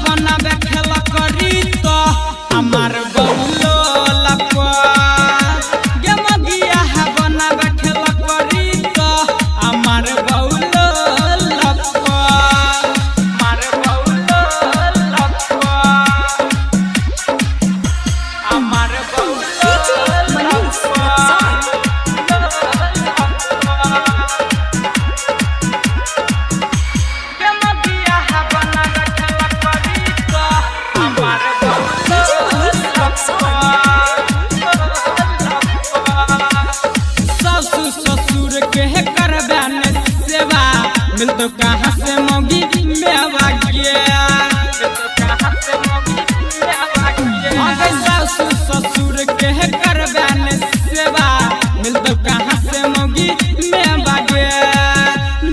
बनावे खेल करी तो हमार बउलो लपा गे मगिया बनावे खेल करी तो हमार बउलो लपा हमार बउलो लपा हमार बउलो ससुर के करबा ने सेवा मिल तो कहाँ से मोगी मेवा गया ससुर के करबा ने सेवा मिल तो कहाँ से मोगी मेवा गया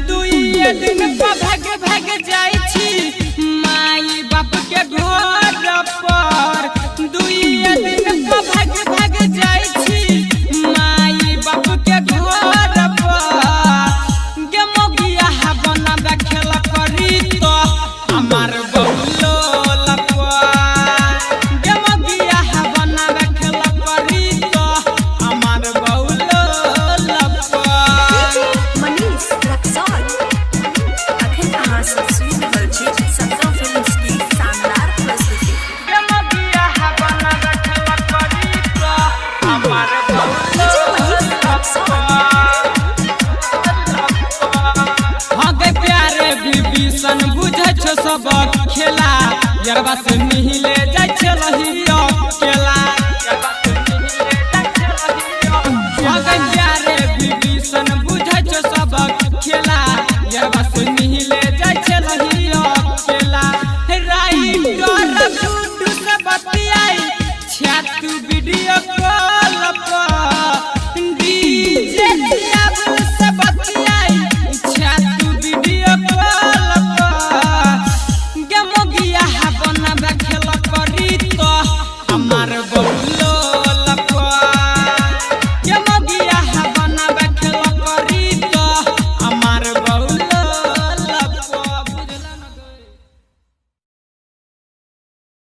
दुइये दिन भाग भाग जाई छी माई बाप के घर पर दुइये दिन भाग भाग जाई छी माई बाप के घर हमार बउलो लपा गे मगिया बनावे खेल करी तो हमार बउलो लपा मनीष रक्सौल अखिल कहाँ से सुन बलजीत सत्ता फिल्म्स की शानदार प्रस्तुति गे मगिया बनावे खेल करी तो हमार बउलो लपा हाँ गे प्यारे विभीषण बुझे छो सब खेला यरबा से मिहिले जाय छे लहियो केला अगर प्यारे विभीषण बुझे छो सब खेला यरबा से मिहिले जाय छे लहियो केला राई डर गुड्डू से बतियाई छातू वीडियो